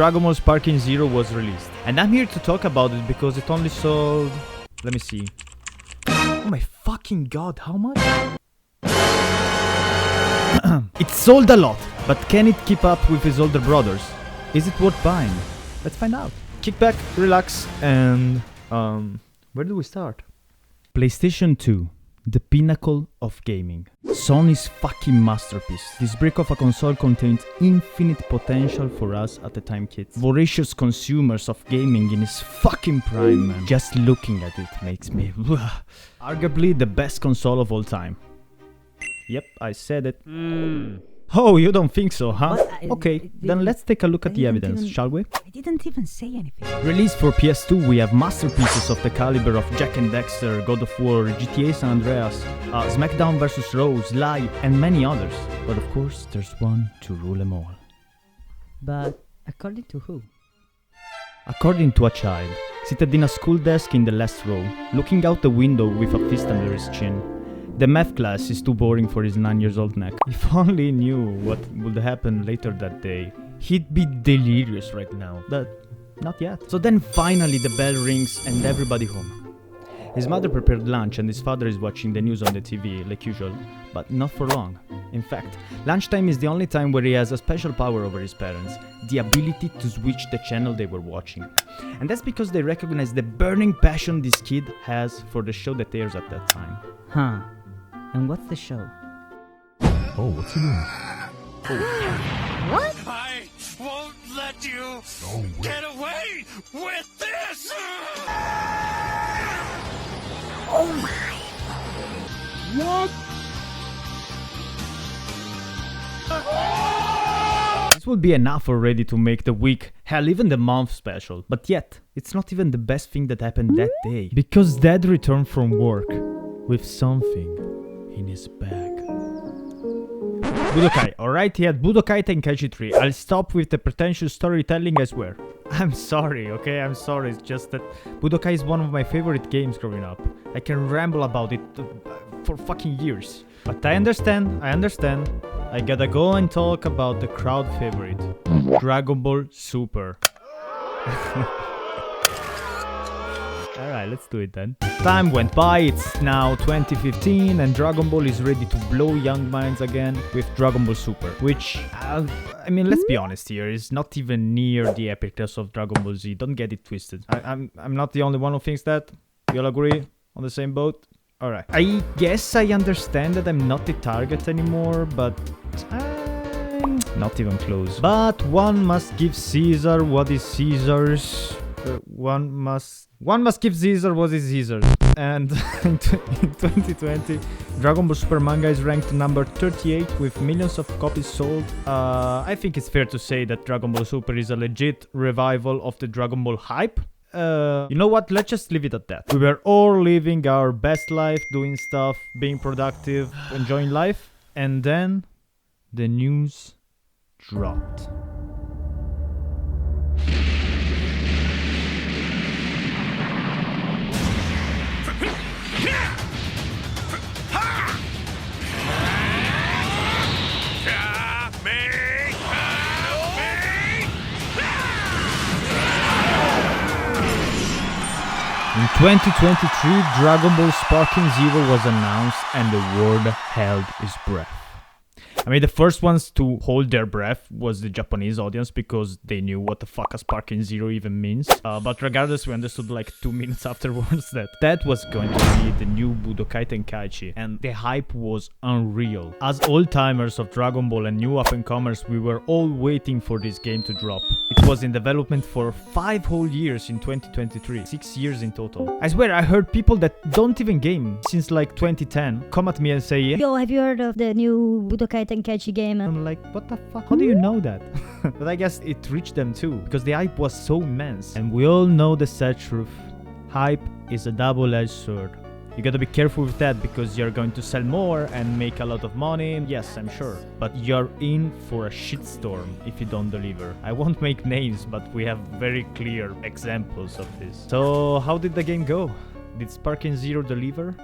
Dragonball SparkingZero was released. And I'm here to talk about it because it only sold... Let me see. Oh my fucking god, how much? It sold a lot, but can it keep up with his older brothers? Is it worth buying? Let's find out. Kick back, relax, and... where do we start? PlayStation 2. The pinnacle of gaming. Sony's fucking masterpiece. This brick of a console contains infinite potential for us at the time kids. Voracious consumers of gaming in its fucking prime, man. Just looking at it makes me... Arguably the best console of all time. Yep, I said it. Oh, you don't think so, huh? Okay, then let's take a look at the evidence, shall we? I didn't even say anything. Released for PS2, we have masterpieces of the caliber of Jak and Daxter, God of War, GTA San Andreas, SmackDown vs. Raw, Sly, and many others. But of course, there's one to rule them all. But according to who? According to a child, seated in a school desk in the last row, looking out the window with a fist under his chin. The math class is too boring for his 9-year-old neck. If only he knew what would happen later that day. He'd be delirious right now, but not yet. So then finally the bell rings and everybody home. His mother prepared lunch and his father is watching the news on the TV, like usual, but not for long. In fact, lunchtime is the only time where he has a special power over his parents, the ability to switch the channel they were watching. And that's because they recognize the burning passion this kid has for the show that airs at that time. Huh. And what's the show? Oh, what's he doing? What? I won't let you get away with this! Oh my! What? This would be enough already to make the week, hell even the month special. But yet, it's not even the best thing that happened that day. Because Dad returned from work with something in his bag. Budokai, alright, he had Budokai Tenkaichi 3. I'll stop with the pretentious storytelling, I swear. I'm sorry, okay, I'm sorry, it's just that Budokai is one of my favorite games growing up. I can ramble about it for fucking years. But I understand. I gotta go and talk about the crowd favorite, Dragonball Super. Alright, let's do it then. Time went by, it's now 2015 and Dragon Ball is ready to blow young minds again with Dragon Ball Super. Which, I mean, let's be honest here, is not even near the epicness of Dragon Ball Z, don't get it twisted. I'm not the only one who thinks that. We all agree? On the same boat? Alright. I guess I understand that I'm not the target anymore, but I'm not even close. But one must give Caesar what is Caesar's. One must give Caesar what is Caesar's. And in 2020, Dragon Ball Super manga is ranked number 38 with millions of copies sold. I think it's fair to say that Dragon Ball Super is a legit revival of the Dragon Ball hype. You know what? Let's just leave it at that. We were all living our best life, doing stuff, being productive, enjoying life. And then the news dropped. In 2023, Dragon Ball SparkingZero was announced and the world held its breath. I mean, the first ones to hold their breath was the Japanese audience because they knew what the fuck a SparkingZero even means. But regardless, we understood like 2 minutes afterwards that was going to be the new Budokai Tenkaichi, and the hype was unreal. As old-timers of Dragon Ball and new up-and-comers, we were all waiting for this game to drop. It was in development for 5 whole years in 2023, 6 years in total. I swear, I heard people that don't even game since like 2010 come at me and say, Yo, have you heard of the new Budokai Tenkaichi game? I'm like, what the fuck? How do you know that? But I guess it reached them too, because the hype was so immense. And we all know the sad truth. Hype is a double-edged sword. You gotta be careful with that because you're going to sell more and make a lot of money. Yes, I'm sure. But you're in for a shitstorm if you don't deliver. I won't make names, but we have very clear examples of this. So, how did the game go? Did SparkingZero deliver?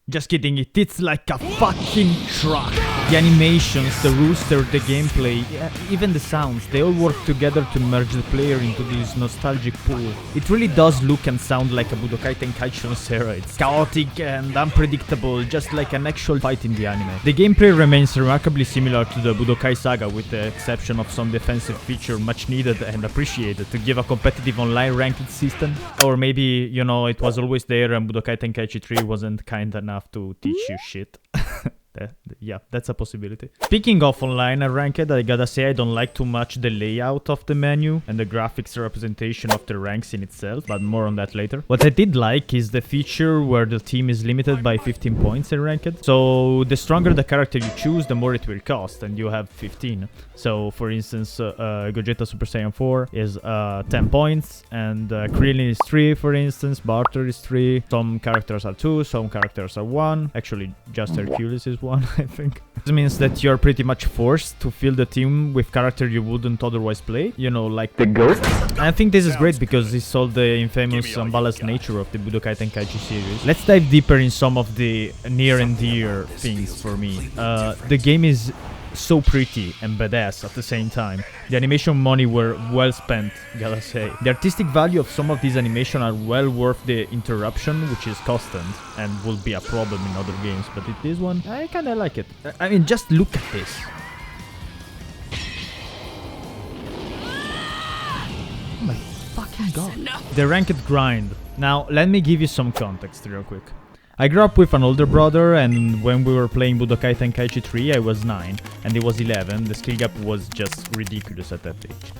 Just kidding, it hits like a fucking truck. The animations, the rooster, the gameplay, even the sounds, they all work together to merge the player into this nostalgic pool. It really does look and sound like a Budokai Tenkaichi Zero. It's chaotic and unpredictable, just like an actual fight in the anime. The gameplay remains remarkably similar to the Budokai saga, with the exception of some defensive feature much needed and appreciated to give a competitive online ranked system. Or maybe, you know, it was always there and Budokai Tenkaichi 3 wasn't kind enough to teach you shit. Yeah, that's a possibility. Speaking of online and ranked, I gotta say I don't like too much the layout of the menu and the graphics representation of the ranks in itself, but more on that later. What I did like is the feature where the team is limited by 15 points in ranked. So the stronger the character you choose, the more it will cost, and you have 15. So for instance, Gogeta Super Saiyan 4 is 10 points, and Krillin is 3 for instance, Barter is 3, some characters are 2, some characters are 1, actually just Hercules is 1, I think. This means that you're pretty much forced to fill the team with characters you wouldn't otherwise play, you know, like the Ghost. And I think this is great because it's all the infamous unbalanced nature of the Budokai Tenkaichi series. Let's dive deeper in some of the near and dear things for me. The game is so pretty and badass at the same time. The animation money were well spent, gotta say. The artistic value of some of these animation are well worth the interruption, which is constant and will be a problem in other games, but in this one, I kinda like it. I mean, just look at this. Oh my fucking god. The ranked grind. Now, let me give you some context real quick. I grew up with an older brother, and when we were playing Budokai Tenkaichi 3, I was 9, and he was 11. The skill gap was just ridiculous at that age.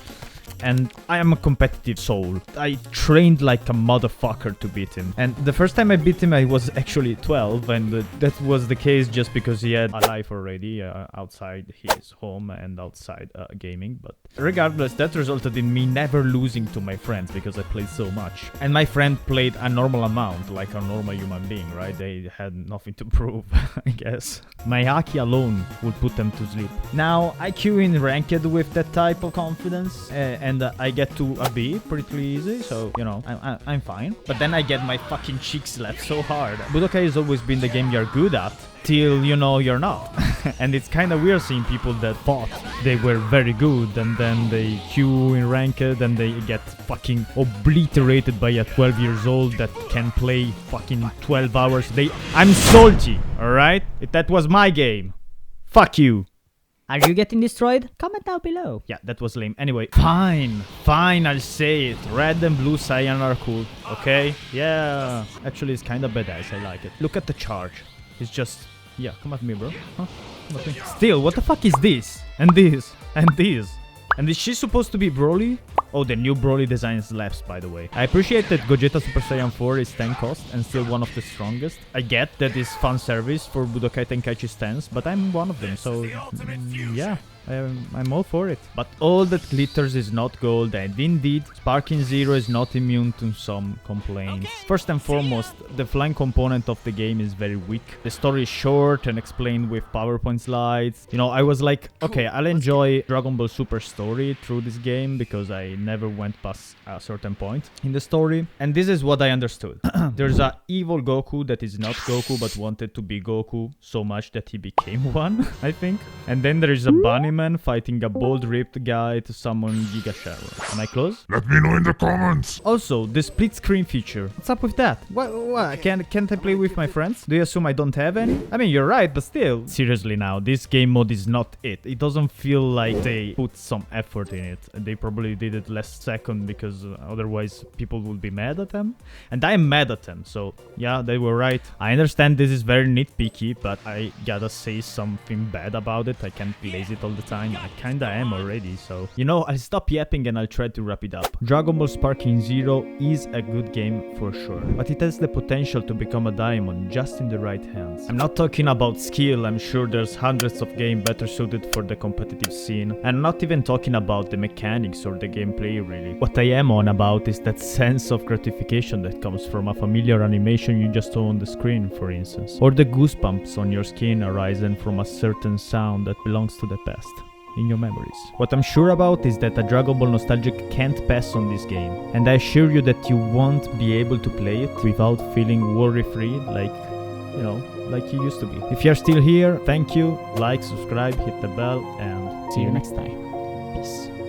And I am a competitive soul. I trained like a motherfucker to beat him. And the first time I beat him, I was actually 12, and that was the case just because he had a life already outside his home and outside gaming. But regardless, that resulted in me never losing to my friends because I played so much. And my friend played a normal amount, like a normal human being, right? They had nothing to prove, I guess. My haki alone would put them to sleep. Now, I queue in ranked with that type of confidence, and I get to a B pretty easy, so, you know, I'm fine. But then I get my fucking cheek slapped so hard. Budokai has always been the game you're good at, till, you know, you're not. And it's kind of weird seeing people that thought they were very good, and then they queue in ranked, and they get fucking obliterated by a 12 years old that can play fucking 12 hours a day. I'm salty, alright? That was my game. Fuck you. Are you getting destroyed? Comment down below. Yeah, that was lame. Anyway, fine, I'll say it. Red and blue Saiyan are cool, okay? Yeah, actually it's kind of badass, I like it. Look at the charge. It's just, yeah, come at me, bro. Huh? Come at me. Still, what the fuck is this? And this, and this. And is she supposed to be Broly? Oh, the new Broly design slaps, by the way. I appreciate that Gogeta Super Saiyan 4 is 10 cost and still one of the strongest. I get that it's fan service for Budokai Tenkaichi stands, but I'm one of them, so yeah. I'm all for it. But all that glitters is not gold, and indeed, sparkingzero is not immune to some complaints. First and foremost, the flying component of the game is very weak. The story is short and explained with PowerPoint slides. You know, I was like, okay, I'll enjoy Dragon Ball Super story through this game because I never went past a certain point in the story. And this is what I understood. There's a evil Goku that is not Goku but wanted to be Goku so much that he became one, I think. And then there is a bunny man fighting a bald ripped guy to summon Giga Shadow. Am I close? Let me know in the comments. Also, the split screen feature. What's up with that? What? Can't I play with my friends? Do you assume I don't have any? I mean, you're right, but still. Seriously now, this game mode is not it. It doesn't feel like they put some effort in it. They probably did it last second because otherwise people would be mad at them. And I'm mad at them, so yeah, they were right. I understand this is very nitpicky, but I gotta say something bad about it. I can't glaze it all the time. I kinda am already, so you know, I'll stop yapping and I'll try to wrap it up. Dragonball's Sparkingzero is a good game for sure, but it has the potential to become a diamond just in the right hands. I'm not talking about skill. I'm sure there's hundreds of games better suited for the competitive scene, and I'm not even talking about the mechanics or the gameplay really. What I am on about is that sense of gratification that comes from a familiar animation you just saw on the screen, for instance, or the goosebumps on your skin arising from a certain sound that belongs to the past in your memories. What I'm sure about is that a Dragon Ball nostalgic can't pass on this game, and I assure you that you won't be able to play it without feeling worry-free, like, you know, like he used to be. If you're still here, thank you. Like, subscribe, hit the bell, and See you next time. Peace.